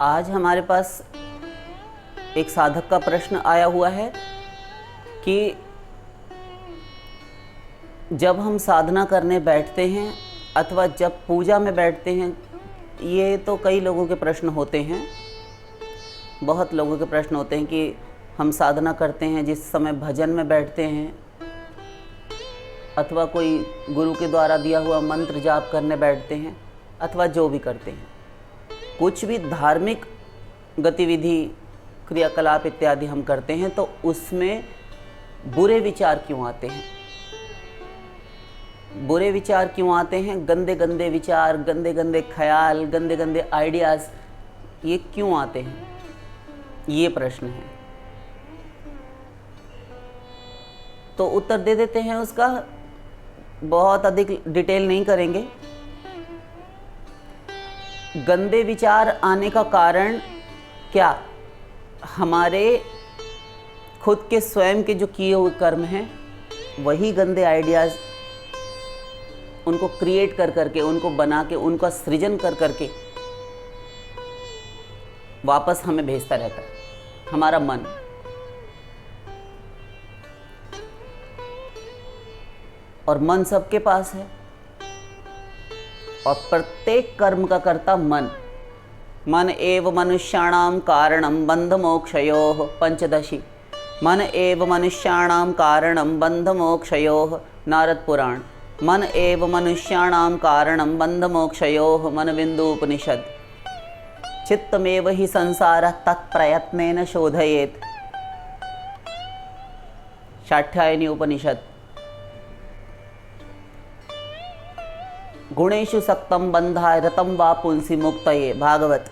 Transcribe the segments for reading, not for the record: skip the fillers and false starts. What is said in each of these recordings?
आज हमारे पास एक साधक का प्रश्न आया हुआ है कि जब हम साधना करने बैठते हैं अथवा जब पूजा में बैठते हैं, ये तो कई लोगों के प्रश्न होते हैं, बहुत लोगों के प्रश्न होते हैं कि हम साधना करते हैं, जिस समय भजन में बैठते हैं अथवा कोई गुरु के द्वारा दिया हुआ मंत्र जाप करने बैठते हैं अथवा जो भी करते हैं, कुछ भी धार्मिक गतिविधि क्रियाकलाप इत्यादि हम करते हैं तो उसमें बुरे विचार क्यों आते हैं? बुरे विचार क्यों आते हैं? गंदे गंदे विचार, गंदे गंदे ख्याल, गंदे गंदे आइडियाज़, ये क्यों आते हैं? ये प्रश्न है। तो उत्तर दे देते हैं उसका, बहुत अधिक डिटेल नहीं करेंगे। गंदे विचार आने का कारण क्या? हमारे खुद के स्वयं के जो किए हुए कर्म हैं, वही गंदे आइडियाज़ उनको क्रिएट कर करके, उनको बना के, उनका सृजन कर करके वापस हमें भेजता रहता है हमारा मन। और मन सबके पास है और प्रत्येक कर्म का कर्ता मन। मन एव मनुष्याणां कारणं बंध मोक्षयोः पंचदशी। मन एव मनुष्याणां कारणं बंध मोक्षयोः नारद पुराण। मन एव मनुष्याणां कारणं बंध मोक्षयोः मनबिंदु उपनिषद। चित्तमेव हि संसारः तत्प्रयत्नेन शोधयेत् शाठ्यायनी उपनिषद। गुणेषु सक्तं बंधाय रतं वा पुंसि मुक्तये भागवत।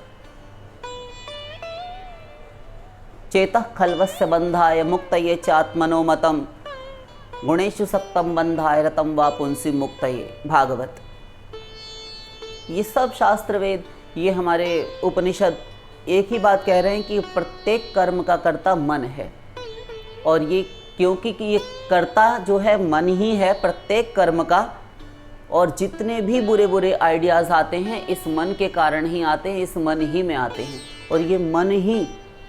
चेतः खल्वस्य बंधाय मुक्तये चात्मनो मतम्। गुणेषु सक्तं बंधाय रतं वा पुंसि मुक्तये भागवत। ये सब शास्त्र वेद, ये हमारे उपनिषद एक ही बात कह रहे हैं कि प्रत्येक कर्म का कर्ता मन है। और ये क्योंकि कि ये कर्ता जो है मन ही है प्रत्येक कर्म का, और जितने भी बुरे बुरे आइडियाज़ आते हैं इस मन के कारण ही आते हैं, इस मन ही में आते हैं। और ये मन ही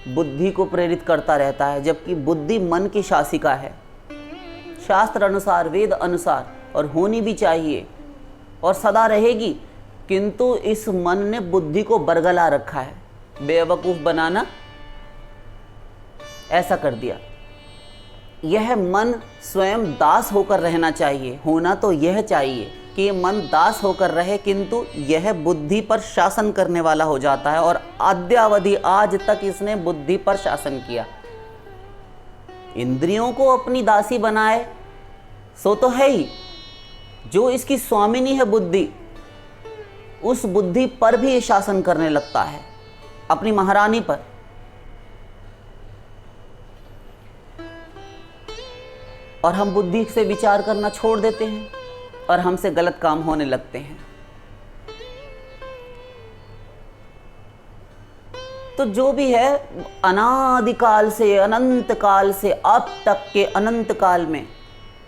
बुद्धि को प्रेरित करता रहता है, जबकि बुद्धि मन की शासिका है, शास्त्र अनुसार, वेद अनुसार, और होनी भी चाहिए और सदा रहेगी। किंतु इस मन ने बुद्धि को बरगला रखा है, बेवकूफ़ बनाना ऐसा कर दिया। यह मन स्वयं दास होकर रहना चाहिए, होना तो यह चाहिए कि ये मन दास होकर रहे, किंतु यह बुद्धि पर शासन करने वाला हो जाता है। और अद्यावधि आज तक इसने बुद्धि पर शासन किया। इंद्रियों को अपनी दासी बनाए सो तो है ही, जो इसकी स्वामिनी है बुद्धि, उस बुद्धि पर भी ये शासन करने लगता है, अपनी महारानी पर। और हम बुद्धि से विचार करना छोड़ देते हैं और हमसे गलत काम होने लगते हैं। तो जो भी है, अनादिकाल से, अनंत काल से अब तक के अनंत काल में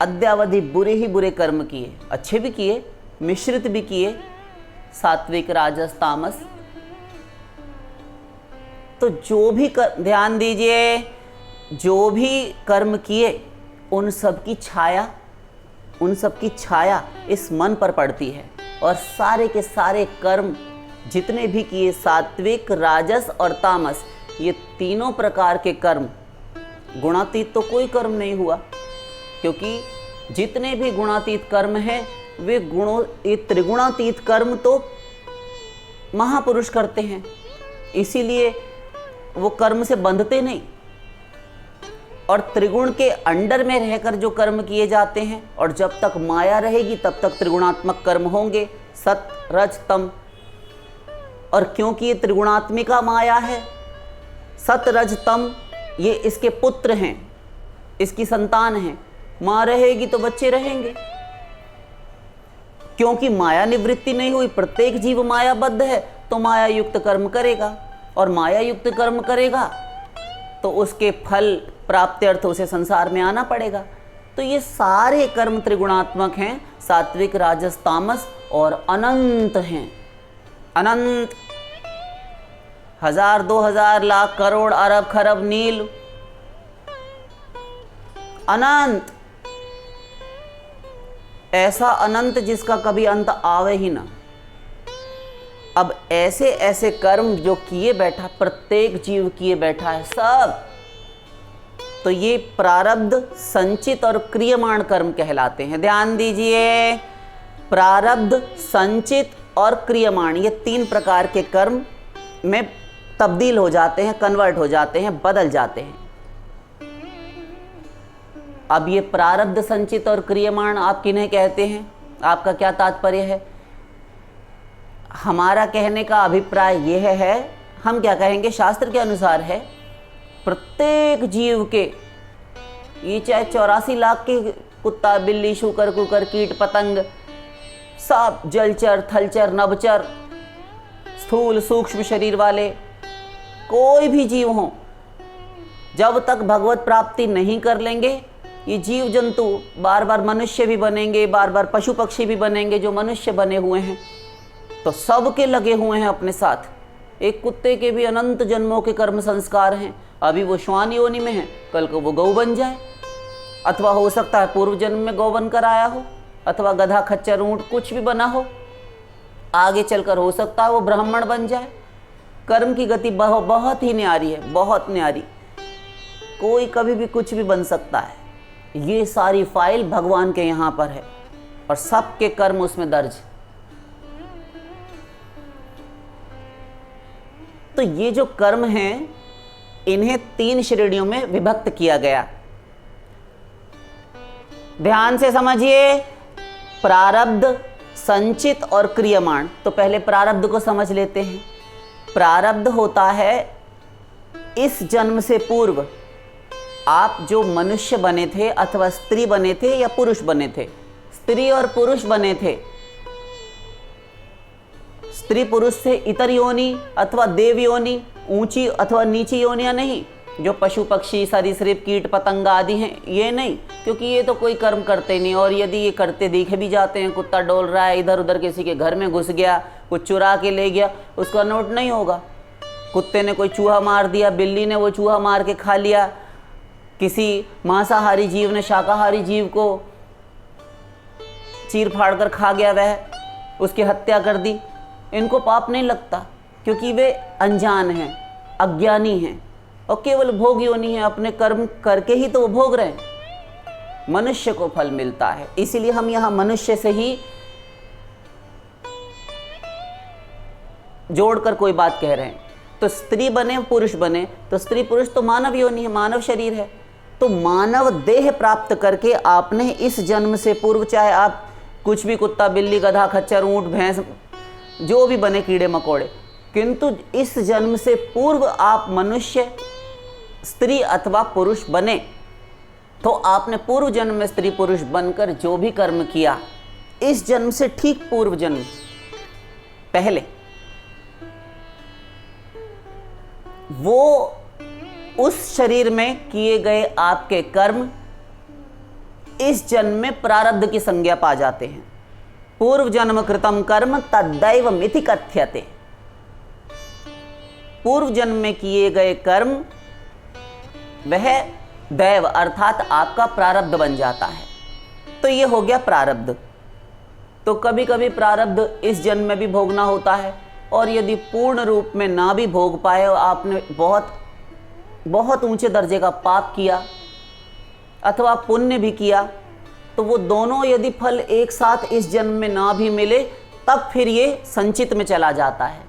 अद्यावधि बुरे ही बुरे कर्म किए, अच्छे भी किए, मिश्रित भी किए, सात्विक राजस तामस। तो जो भी ध्यान दीजिए, जो भी कर्म किए उन सब की छाया, उन सब की छाया इस मन पर पड़ती है। और सारे के सारे कर्म जितने भी किए, सात्विक, राजस और तामस, ये तीनों प्रकार के कर्म, गुणातीत तो कोई कर्म नहीं हुआ, क्योंकि जितने भी गुणातीत कर्म हैं वे ये त्रिगुणातीत कर्म तो महापुरुष करते हैं, इसीलिए वो कर्म से बंधते नहीं। और त्रिगुण के अंडर में रहकर जो कर्म किए जाते हैं, और जब तक माया रहेगी तब तक त्रिगुणात्मक कर्म होंगे, सत रज तम। और क्योंकि ये त्रिगुणात्मिका माया है, सत रज तम, ये इसके पुत्र हैं, इसकी संतान हैं। माँ रहेगी तो बच्चे रहेंगे, क्योंकि माया निवृत्ति नहीं हुई, प्रत्येक जीव मायाबद्ध है, तो माया युक्त कर्म करेगा। और माया युक्त कर्म करेगा तो उसके फल प्राप्त्यर्थ उसे संसार में आना पड़ेगा। तो ये सारे कर्म त्रिगुणात्मक हैं, सात्विक राजस तामस, और अनंत हैं, अनंत। 1000, 2000, लाख, करोड़, अरब, खरब, नील, अनंत, ऐसा अनंत जिसका कभी अंत आवे ही ना। अब ऐसे ऐसे कर्म जो किए बैठा, प्रत्येक जीव किए बैठा है सब, तो ये प्रारब्ध, संचित और क्रियमाण कर्म कहलाते हैं। ध्यान दीजिए, प्रारब्ध, संचित और क्रियमाण, ये 3 प्रकार के कर्म में तब्दील हो जाते हैं, कन्वर्ट हो जाते हैं, बदल जाते हैं। अब ये प्रारब्ध, संचित और क्रियमाण आप किन्हें कहते हैं? आपका क्या तात्पर्य है? हमारा कहने का अभिप्राय यह है, हम क्या कहेंगे, शास्त्र के अनुसार है, प्रत्येक जीव के, ये चाहे 84 लाख के कुत्ता, बिल्ली, शूकर, कुकर, कीट, पतंग, सब जलचर, थलचर, नभचर, स्थूल सूक्ष्म शरीर वाले कोई भी जीव हों, जब तक भगवत प्राप्ति नहीं कर लेंगे, ये जीव जंतु बार बार मनुष्य भी बनेंगे, बार बार पशु पक्षी भी बनेंगे जो मनुष्य बने हुए हैं, तो सब के लगे हुए हैं अपने साथ। एक कुत्ते के भी अनंत जन्मों के कर्म संस्कार हैं। अभी वो श्वान योनि में है, कल को वो गौ बन जाए, अथवा हो सकता है पूर्व जन्म में गौ बनकर आया हो, अथवा गधा, खच्चर, ऊंट कुछ भी बना हो, आगे चलकर हो सकता है वो ब्राह्मण बन जाए। कर्म की गति बहुत ही न्यारी है, बहुत न्यारी। कोई कभी भी कुछ भी बन सकता है। ये सारी फाइल भगवान के यहाँ पर है और सबके कर्म उसमें दर्ज। तो ये जो कर्म हैं, इन्हें 3 श्रेणियों में विभक्त किया गया। ध्यान से समझिए, प्रारब्ध, संचित और क्रियमाण। तो पहले प्रारब्ध को समझ लेते हैं। प्रारब्ध होता है इस जन्म से पूर्व आप जो मनुष्य बने थे, अथवा स्त्री बने थे या पुरुष बने थे, स्त्री और पुरुष बने थे, स्त्री पुरुष से इतर योनि अथवा देव योनि, ऊंची अथवा नीची योनियां नहीं, जो पशु पक्षी, सरीसृप, कीट पतंग आदि हैं, ये नहीं, क्योंकि ये तो कोई कर्म करते नहीं। और यदि ये करते देखे भी जाते हैं, कुत्ता डोल रहा है, इधर उधर किसी के घर में घुस गया, कुछ चुरा के ले गया, उसका नोट नहीं होगा। कुत्ते ने कोई चूहा मार दिया, बिल्ली ने वो चूहा मार के खा लिया, किसी मांसाहारी जीव ने शाकाहारी जीव को चीर फाड़ कर खा गया, वह उसकी हत्या कर दी, इनको पाप नहीं लगता, क्योंकि वे अनजान हैं, अज्ञानी हैं और केवल भोग योनि है। अपने कर्म करके ही तो वो भोग रहे हैं। मनुष्य को फल मिलता है, इसीलिए हम यहाँ मनुष्य से ही जोड़कर कोई बात कह रहे हैं। तो स्त्री बने, पुरुष बने, तो स्त्री पुरुष तो मानव योनि है, मानव शरीर है। तो मानव देह प्राप्त करके आपने इस जन्म से पूर्व, चाहे आप कुछ भी, कुत्ता, बिल्ली, गधा, खच्चर, ऊंट, भैंस, जो भी बने, कीड़े मकोड़े, किंतु इस जन्म से पूर्व आप मनुष्य, स्त्री अथवा पुरुष बने, तो आपने पूर्व जन्म में स्त्री पुरुष बनकर जो भी कर्म किया, इस जन्म से ठीक पूर्व जन्म पहले, वो उस शरीर में किए गए आपके कर्म इस जन्म में प्रारब्ध की संज्ञा पा जाते हैं। पूर्व जन्म कृतम कर्म तद्दैव मिति कथ्यते। पूर्व जन्म में किए गए कर्म वह दैव अर्थात आपका प्रारब्ध बन जाता है। तो ये हो गया प्रारब्ध। तो कभी कभी प्रारब्ध इस जन्म में भी भोगना होता है, और यदि पूर्ण रूप में ना भी भोग पाए और आपने बहुत बहुत ऊंचे दर्जे का पाप किया अथवा पुण्य भी किया, तो वो दोनों यदि फल एक साथ इस जन्म में ना भी मिले, तब फिर ये संचित में चला जाता है।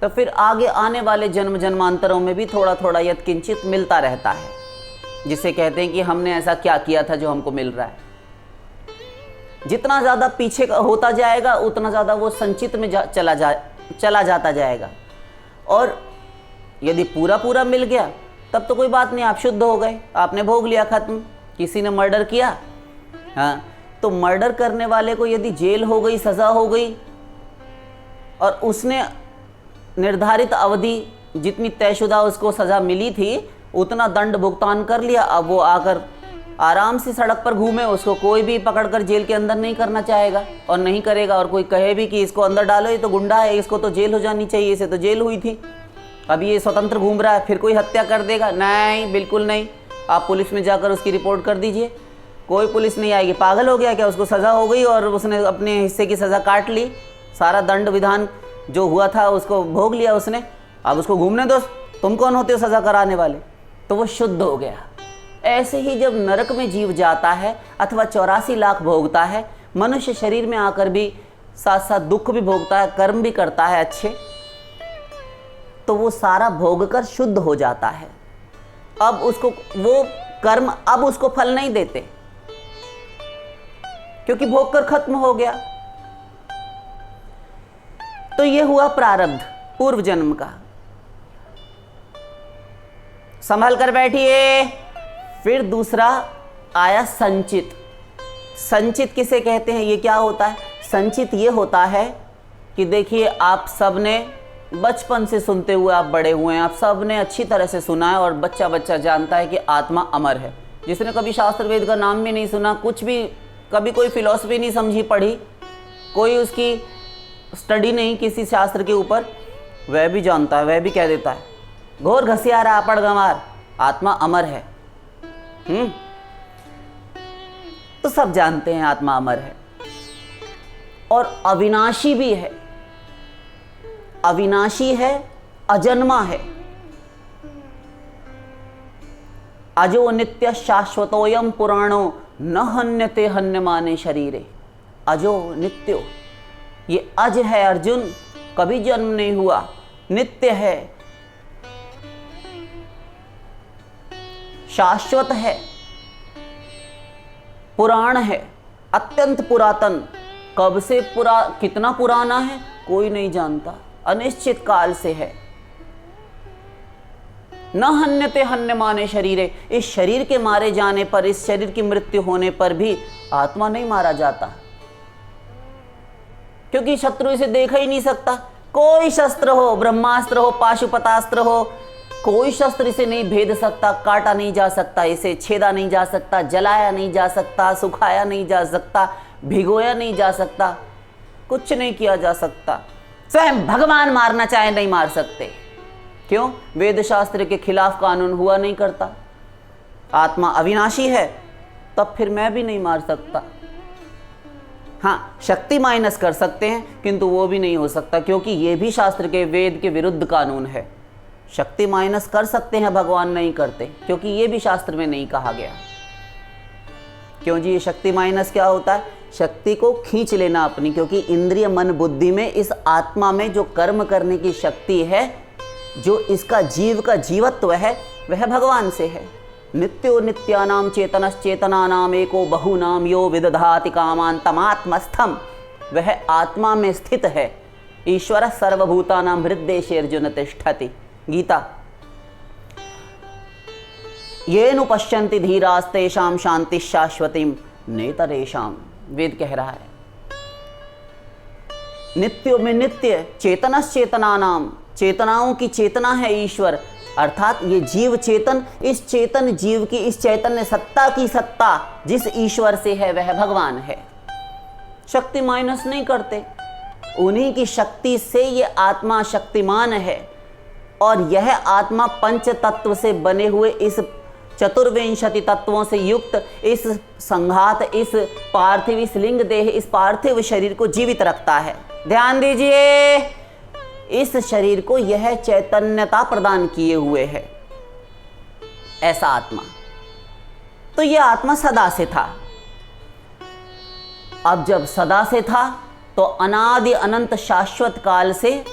तो फिर आगे आने वाले जन्म जन्मांतरों में भी थोड़ा थोड़ा यत्किंचित मिलता रहता है, जिसे कहते हैं कि हमने ऐसा क्या किया था जो हमको मिल रहा है। जितना ज़्यादा पीछे का होता जाएगा उतना ज़्यादा वो संचित में चला जाता जाएगा। और यदि पूरा पूरा मिल गया तब तो कोई बात नहीं, आप शुद्ध हो गए, आपने भोग लिया, खत्म। किसी ने मर्डर किया, हाँ, तो मर्डर करने वाले को यदि जेल हो गई, सज़ा हो गई, और उसने निर्धारित अवधि जितनी तयशुदा उसको सज़ा मिली थी उतना दंड भुगतान कर लिया, अब वो आकर आराम से सड़क पर घूमे, उसको कोई भी पकड़कर जेल के अंदर नहीं करना चाहेगा और नहीं करेगा। और कोई कहे भी कि इसको अंदर डालो, ये तो गुंडा है, इसको तो जेल हो जानी चाहिए, इसे तो जेल हुई थी, अब ये स्वतंत्र घूम रहा है, फिर कोई हत्या कर देगा? नहीं, बिल्कुल नहीं। आप पुलिस में जाकर उसकी रिपोर्ट कर दीजिए, कोई पुलिस नहीं आएगी। पागल हो गया क्या? उसको सज़ा हो गई और उसने अपने हिस्से की सज़ा काट ली, सारा दंड विधान जो हुआ था उसको भोग लिया उसने, अब उसको घूमने दो, तुम कौन होते हो सज़ा कराने वाले? तो वो शुद्ध हो गया। ऐसे ही जब नरक में जीव जाता है अथवा 84 लाख भोगता है, मनुष्य शरीर में आकर भी साथ साथ दुख भी भोगता है, कर्म भी करता है अच्छे, तो वो सारा भोग कर शुद्ध हो जाता है। अब उसको वो कर्म अब उसको फल नहीं देते, क्योंकि भोग कर खत्म हो गया। तो ये हुआ प्रारब्ध पूर्व जन्म का। संभल कर बैठिए। फिर दूसरा आया संचित। संचित किसे कहते हैं? ये क्या होता है? संचित ये होता है कि देखिए, आप सब ने बचपन से सुनते हुए आप बड़े हुए हैं, आप सब ने अच्छी तरह से सुना है और बच्चा बच्चा जानता है कि आत्मा अमर है। जिसने कभी शास्त्र वेद का नाम भी नहीं सुना, कुछ भी कभी कोई फिलॉसफी नहीं समझी पढ़ी, कोई उसकी स्टडी नहीं किसी शास्त्र के ऊपर, वह भी जानता है, वह भी कह देता है घोर घसियारा आपड़ गंवार, आत्मा अमर है। तो सब जानते हैं आत्मा अमर है और अविनाशी भी है। अविनाशी है, अजन्मा है। अजो नित्य शाश्वतोयम पुराणो न हन्यते हन्यमाने शरीरे। अजो नित्यो, ये अज है अर्जुन, कभी जन्म नहीं हुआ, नित्य है, शाश्वत है, पुराण है, अत्यंत पुरातन। कब से कितना पुराना है कोई नहीं जानता, अनिश्चित काल से है। न हन्यते हन्यमाने शरीरे, इस शरीर के मारे जाने पर, इस शरीर की मृत्यु होने पर भी आत्मा नहीं मारा जाता, क्योंकि शत्रु इसे देखा ही नहीं सकता। कोई शस्त्र हो, ब्रह्मास्त्र हो, पाशुपतास्त्र हो, कोई शस्त्र इसे नहीं भेद सकता, काटा नहीं जा सकता, इसे छेदा नहीं जा सकता, जलाया नहीं जा सकता, सुखाया नहीं जा सकता, भिगोया नहीं जा सकता, कुछ नहीं किया जा सकता। स्वयं भगवान मारना चाहे नहीं मार सकते। क्यों? वेद शास्त्र के खिलाफ कानून हुआ नहीं करता। आत्मा अविनाशी है, तब फिर मैं भी नहीं मार सकता। हाँ, शक्ति माइनस कर सकते हैं, किंतु वो भी नहीं हो सकता, क्योंकि ये भी शास्त्र के वेद के विरुद्ध कानून है। शक्ति माइनस कर सकते हैं, भगवान नहीं करते, क्योंकि ये भी शास्त्र में नहीं कहा गया। क्यों जी? ये शक्ति माइनस क्या होता है? शक्ति को खींच लेना अपनी, क्योंकि इंद्रिय मन बुद्धि में इस आत्मा में जो कर्म करने की शक्ति है, जो इसका जीव का जीवत्व है, वह भगवान से है। नित्यो नित्यानाम चेतनश्चेतनानाम एको बहुनाम यो विदधाति कामान तमात्मस्थम, वह आत्मा में स्थित है। ईश्वर सर्वभूतानां हृद्देशे अर्जुन तिष्ठति। गीता। येनु पश्यन्ति धीरास्तेषां शांति शाश्वतीं नेतरेषां, वेद कह रहा है। नित्यो में नित्य, चेतनश्चेतनानाम, चेतनाओं की चेतना है ईश्वर, अर्थात ये जीव चेतन, इस चेतन जीव की, इस चैतन्य सत्ता की सत्ता जिस ईश्वर से है वह भगवान है। शक्ति माइनस नहीं करते, उन्हीं की शक्ति से ये आत्मा शक्तिमान है। और यह आत्मा पंच तत्व से बने हुए इस चतुर्विंशति तत्वों से युक्त इस संघात, इस पार्थिव, इस लिंग देह, इस पार्थिव शरीर को जीवित रखता है। ध्यान दीजिए, इस शरीर को यह चैतन्यता प्रदान किए हुए है ऐसा आत्मा। तो यह आत्मा सदा से था। अब जब सदा से था तो अनादि अनंत शाश्वत काल से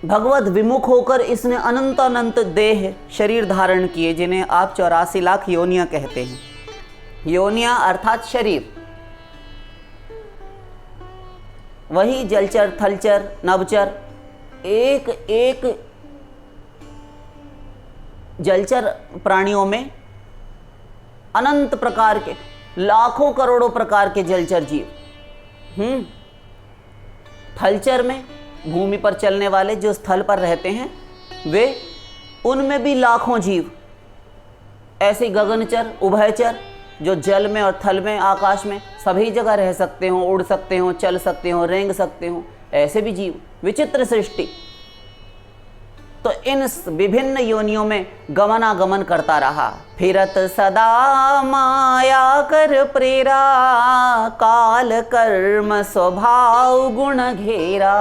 भगवत विमुख होकर इसने अनंत अनंत देह शरीर धारण किए, जिन्हें आप 84 लाख योनियां कहते हैं। योनियां अर्थात शरीर, वही जलचर, थलचर, नभचर, एक एक जलचर प्राणियों में अनंत प्रकार के, लाखों करोड़ों प्रकार के जलचर जीव। थलचर में भूमि पर चलने वाले जो स्थल पर रहते हैं वे, उनमें भी लाखों जीव। ऐसे गगनचर, उभयचर जो जल में और थल में, आकाश में सभी जगह रह सकते हो, उड़ सकते हो, चल सकते हो, रेंग सकते हो, ऐसे भी जीव। विचित्र सृष्टि। तो इन विभिन्न योनियों में गमनागमन करता रहा। फिरत सदा माया कर प्रेरा, काल कर्म स्वभाव गुण घेरा।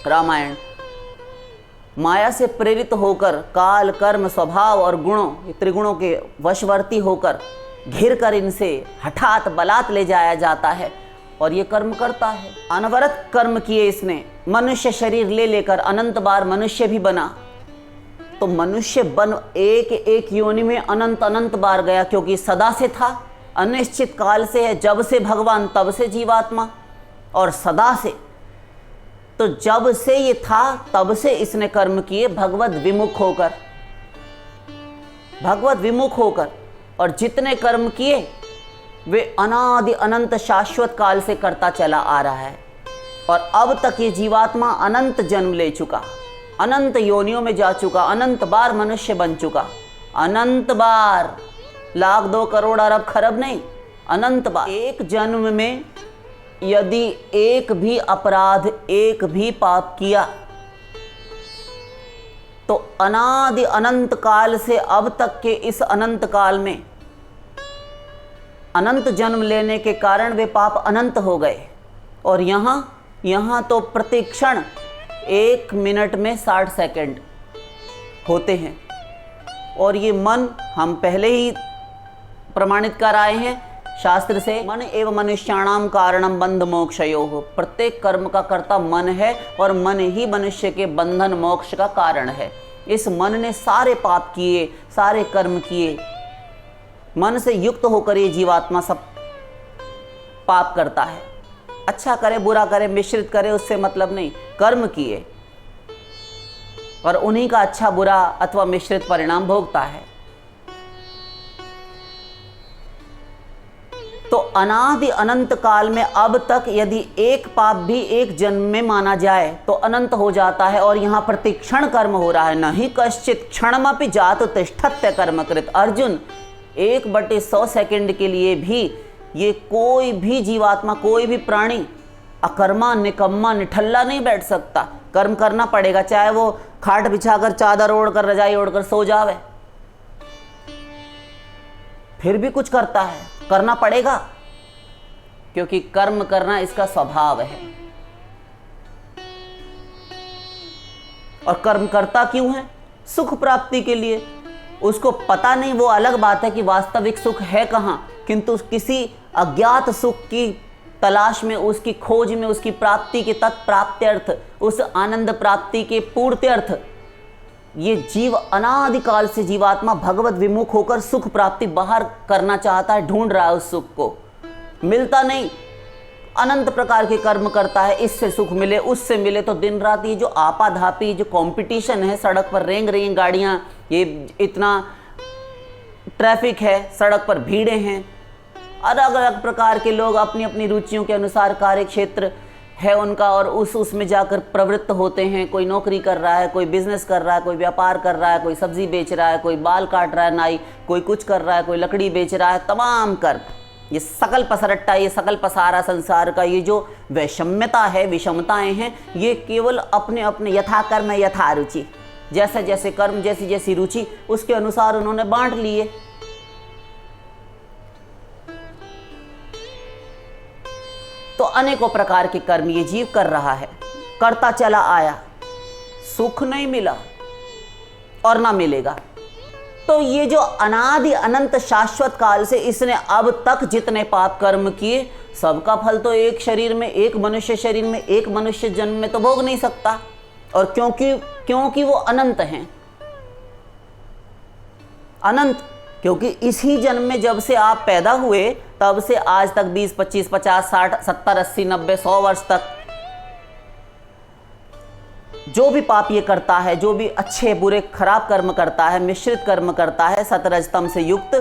रामायण। माया से प्रेरित होकर काल कर्म स्वभाव और गुणों, त्रिगुणों के वशवर्ती होकर घिर कर इनसे हठात बलात् ले जाया जाता है और ये कर्म करता है। अनवरत कर्म किए इसने, मनुष्य शरीर ले लेकर अनंत बार मनुष्य भी बना। तो मनुष्य बन एक एक योनि में अनंत अनंत बार गया, क्योंकि सदा से था, अनिश्चित काल से है, जब से भगवान तब से जीवात्मा, और सदा से। तो जब से ये था तब से इसने कर्म किए भगवत विमुख होकर, भगवत विमुख होकर, और जितने कर्म किए वे अनादि अनंत शाश्वत काल से करता चला आ रहा है। और अब तक ये जीवात्मा अनंत जन्म ले चुका, अनंत योनियों में जा चुका, अनंत बार मनुष्य बन चुका, अनंत बार, लाख 2 करोड़ अरब खरब नहीं, अनंत बार। एक जन्म में यदि एक भी अपराध, एक भी पाप किया तो अनादि अनंत काल से अब तक के इस अनंत काल में अनंत जन्म लेने के कारण वे पाप अनंत हो गए। और यहाँ तो प्रतिक्षण 1 मिनट में 60 सेकंड होते हैं। और ये मन हम पहले ही प्रमाणित कर आए हैं शास्त्र से, मन एवं मनुष्याणाम कारणम बंध मोक्षयोः। प्रत्येक कर्म का कर्ता मन है और मन ही मनुष्य के बंधन मोक्ष का कारण है। इस मन ने सारे पाप किए, सारे कर्म किए। मन से युक्त होकर ये जीवात्मा सब पाप करता है। अच्छा करे बुरा करे मिश्रित करे उससे मतलब नहीं, कर्म किए और उन्हीं का अच्छा बुरा अथवा मिश्रित परिणाम भोगता है। तो अनादि अनंत काल में अब तक यदि एक पाप भी एक जन्म में माना जाए तो अनंत हो जाता है। और यहाँ प्रतिक्षण कर्म हो रहा है। नहीं कश्चित क्षणमपि जातु तिष्ठत्य कर्मकृत। अर्जुन, 1/100 सेकंड के लिए भी ये कोई भी जीवात्मा, कोई भी प्राणी अकर्मा, निकम्मा, निठल्ला नहीं बैठ सकता। कर्म करना पड़ेगा, चाहे वो खाट बिछाकर, चादर ओढ़कर, रजाई ओढ़कर सो जावे, फिर भी कुछ करता है, करना पड़ेगा, क्योंकि कर्म करना इसका स्वभाव है। और कर्म करता क्यों है? सुख प्राप्ति के लिए। उसको पता नहीं, वो अलग बात है कि वास्तविक सुख है कहां, किंतु किसी अज्ञात सुख की तलाश में, उसकी खोज में, उसकी प्राप्ति के तत्प्राप्त्यर्थ, उस आनंद प्राप्ति के पूर्त्यर्थ ये जीव अनादिकाल से जीवात्मा भगवत विमुख होकर सुख प्राप्ति बाहर करना चाहता है, ढूंढ रहा है उस सुख को, मिलता नहीं, अनंत प्रकार के कर्म करता है, इससे सुख मिले उससे मिले। तो दिन रात ये जो आपाधापी जो कंपटीशन है, सड़क पर रेंग रही हैं गाड़ियां, ये इतना ट्रैफिक है, सड़क पर भीड़ें हैं, अलग अलग प्रकार के लोग अपनी अपनी रुचियों के अनुसार कार्य क्षेत्र है उनका और उसमें जाकर प्रवृत्त होते हैं। कोई नौकरी कर रहा है, कोई बिजनेस कर रहा है, कोई व्यापार कर रहा है, कोई सब्जी बेच रहा है, कोई बाल काट रहा है नाई, कोई कुछ कर रहा है, कोई लकड़ी बेच रहा है। तमाम कर्म, ये सकल पसरट्टा, ये सकल पसारा संसार का ये जो वैषम्यता है, विषमताएं हैं, ये केवल अपने अपने यथा कर्म यथा रुचि, जैसे जैसे कर्म, जैसी जैसी रुचि, उसके अनुसार उन्होंने बांट लिए। तो अनेकों प्रकार के कर्म ये जीव कर रहा है, करता चला आया, सुख नहीं मिला और ना मिलेगा। तो ये जो अनादि अनंत शाश्वत काल से इसने अब तक जितने पाप कर्म किए, सबका फल तो एक शरीर में, एक मनुष्य शरीर में, एक मनुष्य जन्म में तो भोग नहीं सकता। और क्योंकि वो अनंत हैं, अनंत, क्योंकि इसी जन्म में जब से आप पैदा हुए तब से आज तक 20, 25, 50, 60, 70, 80, 90, 100 वर्ष तक जो भी पाप ये करता है, जो भी अच्छे बुरे खराब कर्म करता है, मिश्रित कर्म करता है सतरजतम से युक्त,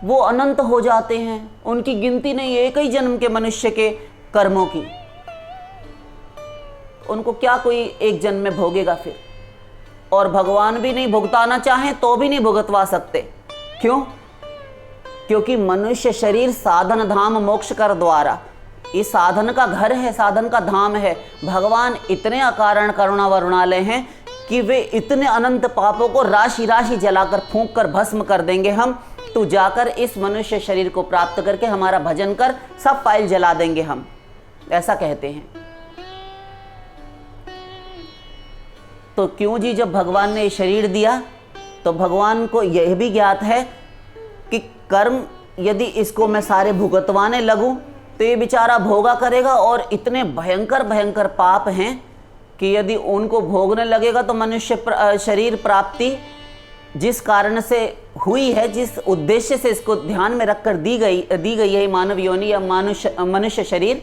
वो अनंत हो जाते हैं। उनकी गिनती नहीं, एक ही जन्म के मनुष्य के कर्मों की। उनको क्या कोई एक जन्म में भोगेगा फिर? और भगवान भी नहीं भुगताना चाहें तो भी नहीं भुगतवा सकते। क्यों? क्योंकि मनुष्य शरीर साधन धाम मोक्ष कर द्वारा, ये साधन का घर है, साधन का धाम है। भगवान इतने अकारण करुणा वरुणालय हैं कि वे इतने अनंत पापों को राशि राशि जलाकर फूंक कर भस्म कर देंगे हम, तू जाकर इस मनुष्य शरीर को प्राप्त करके हमारा भजन कर, सब फाइल जला देंगे हम, ऐसा कहते हैं। तो क्यों जी, जब भगवान ने शरीर दिया तो भगवान को यह भी ज्ञात है कि कर्म यदि इसको मैं सारे भुगतवाने लगूं तो ये बेचारा भोगा करेगा, और इतने भयंकर भयंकर पाप हैं कि यदि उनको भोगने लगेगा तो मनुष्य शरीर प्राप्ति जिस कारण से हुई है, जिस उद्देश्य से इसको ध्यान में रखकर दी गई है मानव योनि या मनुष्य शरीर,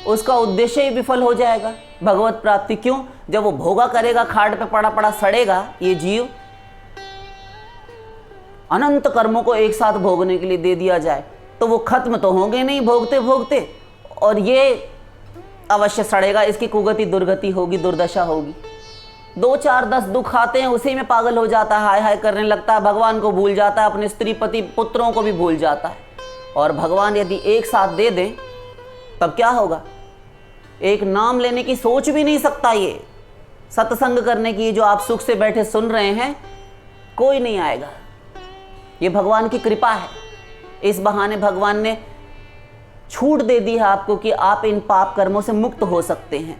उसका उद्देश्य ही विफल हो जाएगा, भगवत प्राप्ति। क्यों? जब वो भोगा करेगा, खाट पे पड़ा पड़ा सड़ेगा ये जीव, अनंत कर्मों को एक साथ भोगने के लिए दे दिया जाए तो वो खत्म तो होंगे नहीं भोगते भोगते, और ये अवश्य सड़ेगा, इसकी कुगति दुर्गति होगी, दुर्दशा होगी। 2 4 10 दुख आते हैं, उसी में पागल हो जाता है, हाय हाय करने लगता है, भगवान को भूल जाता है, अपने स्त्री पति पुत्रों को भी भूल जाता है। और भगवान यदि एक साथ दे दें तब क्या होगा? एक नाम लेने की सोच भी नहीं सकता, ये सत्संग करने की जो आप सुख से बैठे सुन रहे हैं, कोई नहीं आएगा। ये भगवान की कृपा है, इस बहाने भगवान ने छूट दे दी है आपको कि आप इन पाप कर्मों से मुक्त हो सकते हैं।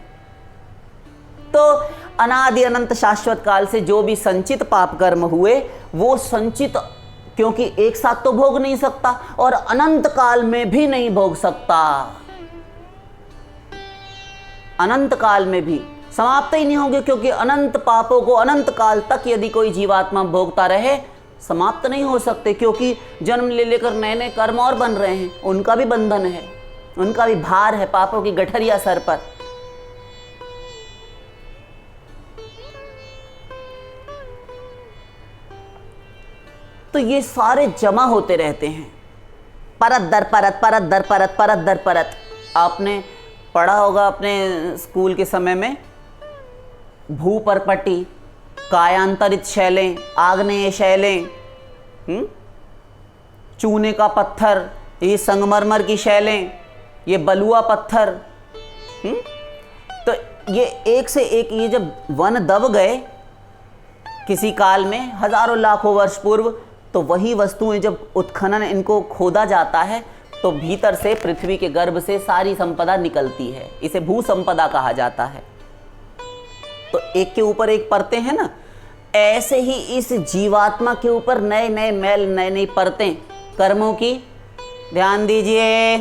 तो अनादि अनंत शाश्वत काल से जो भी संचित पाप कर्म हुए, वो संचित, क्योंकि एक साथ तो भोग नहीं सकता और अनंत काल में भी नहीं भोग सकता, अनंत काल में भी समाप्त ही नहीं होंगे, क्योंकि अनंत पापों को अनंत काल तक यदि कोई जीवात्मा भोगता रहे, समाप्त नहीं हो सकते, क्योंकि जन्म ले लेकर नए नए कर्म और बन रहे हैं, उनका भी बंधन है, उनका भी भार है, पापों की गठरिया सर पर। तो ये सारे जमा होते रहते हैं, परत दर परत, परत दर परत, परत दर परत। आपने पढ़ा होगा अपने स्कूल के समय में, भूपरपटी, कायांतरित शैलें, आग्नेय शैलें, चूने का पत्थर, ये संगमरमर की शैलें, ये बलुआ पत्थर। तो ये एक से एक, ये जब वन दब गए किसी काल में, हजारों लाखों वर्ष पूर्व, तो वही वस्तुएं जब उत्खनन इनको खोदा जाता है तो भीतर से, पृथ्वी के गर्भ से सारी संपदा निकलती है। इसे भू संपदा कहा जाता है। तो एक के ऊपर एक परतें हैं ना, ऐसे ही इस जीवात्मा के ऊपर नए नए मैल, नए नई परतें कर्मों की, ध्यान दीजिए,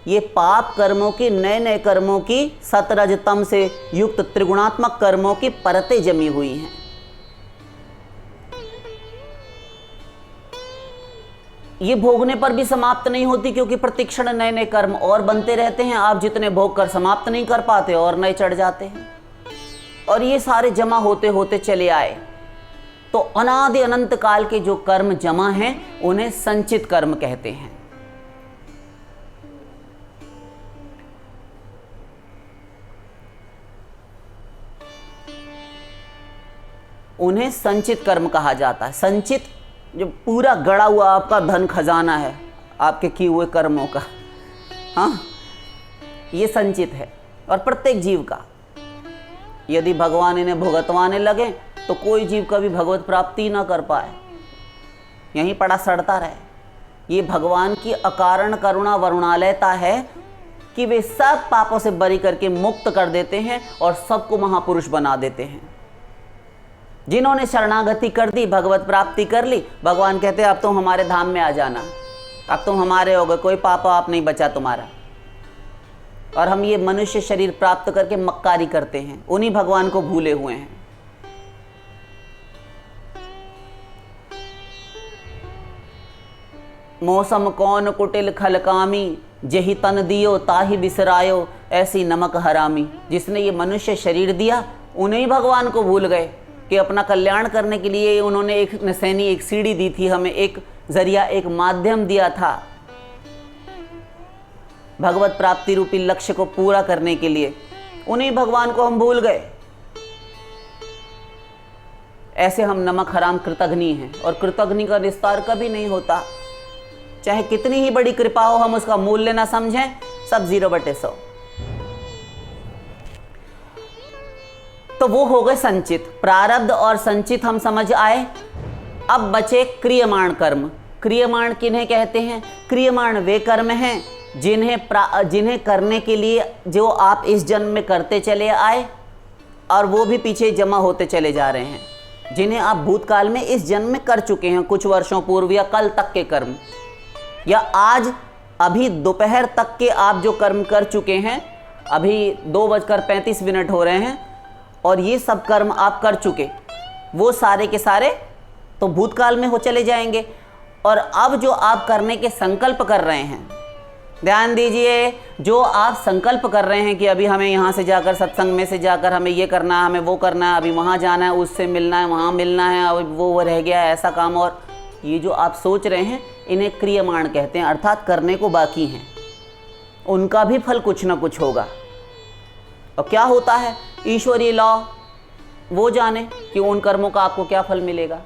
ये पाप कर्मों की, नए नए कर्मों की, सतरजतम से युक्त त्रिगुणात्मक कर्मों की परतें जमी हुई हैं। ये भोगने पर भी समाप्त नहीं होती, क्योंकि प्रतिक्षण नए नए कर्म और बनते रहते हैं। आप जितने भोग कर समाप्त नहीं कर पाते, और नए चढ़ जाते हैं, और ये सारे जमा होते होते चले आए। तो अनादि अनंत काल के जो कर्म जमा हैं, उन्हें संचित कर्म कहते हैं। उन्हें संचित कर्म कहा जाता है। संचित, जो पूरा गड़ा हुआ आपका धन खजाना है आपके किए हुए कर्मों का, हाँ, ये संचित है। और प्रत्येक जीव का, यदि भगवान इन्हें भुगतवाने लगे तो कोई जीव कभी भगवत प्राप्ति ना कर पाए, यहीं पड़ा सड़ता रहे। ये भगवान की अकारण करुणा वरुणालयता है कि वे सब पापों से बरी करके मुक्त कर देते हैं और सबको महापुरुष बना देते हैं। जिन्होंने शरणागति कर दी, भगवत प्राप्ति कर ली, भगवान कहते हैं अब तुम हमारे धाम में आ जाना, अब तुम हमारे हो गए, कोई पाप आप नहीं बचा तुम्हारा। और हम ये मनुष्य शरीर प्राप्त करके मक्कारी करते हैं, उन्हीं भगवान को भूले हुए हैं। मौसम कौन कुटिल खलकामी, जही तन दियो ताही बिसरायो, ऐसी नमक हरामी। जिसने ये मनुष्य शरीर दिया, उन्हें ही भगवान को भूल गए कि अपना कल्याण करने के लिए उन्होंने एक निशानी, एक सीढ़ी दी थी हमें, एक जरिया, एक माध्यम दिया था भगवत प्राप्ति रूपी लक्ष्य को पूरा करने के लिए। उन्हीं भगवान को हम भूल गए। ऐसे हम नमक हराम कृतघ्नि हैं, और कृतघ्नि का निस्तार कभी नहीं होता। चाहे कितनी ही बड़ी कृपा हो, हम उसका मूल्य ना समझें, सब 0/100। तो वो हो गए संचित। प्रारब्ध और संचित हम समझ आए। अब बचे क्रियमाण कर्म। क्रियमाण किन्हें कहते हैं? क्रियमाण वे कर्म हैं जिन्हें करने के लिए जो आप इस जन्म में करते चले आए और वो भी पीछे जमा होते चले जा रहे हैं, जिन्हें आप भूतकाल में इस जन्म में कर चुके हैं, कुछ वर्षों पूर्व या कल तक के कर्म, या आज अभी दोपहर तक के आप जो कर्म कर चुके हैं। अभी 2:35 हो रहे हैं और ये सब कर्म आप कर चुके, वो सारे के सारे तो भूतकाल में हो चले जाएंगे। और अब जो आप करने के संकल्प कर रहे हैं, ध्यान दीजिए, जो आप संकल्प कर रहे हैं कि अभी हमें यहाँ से जाकर सत्संग में से जाकर हमें ये करना है, हमें वो करना है, अभी वहाँ जाना है, उससे मिलना है, वहाँ मिलना है, और वो रह गया है ऐसा काम, और ये जो आप सोच रहे हैं इन्हें क्रियमाण कहते हैं, अर्थात करने को बाकी हैं। उनका भी फल कुछ ना कुछ होगा। और क्या होता है ईश्वरीय लॉ, वो जाने कि उन कर्मों का आपको क्या फल मिलेगा।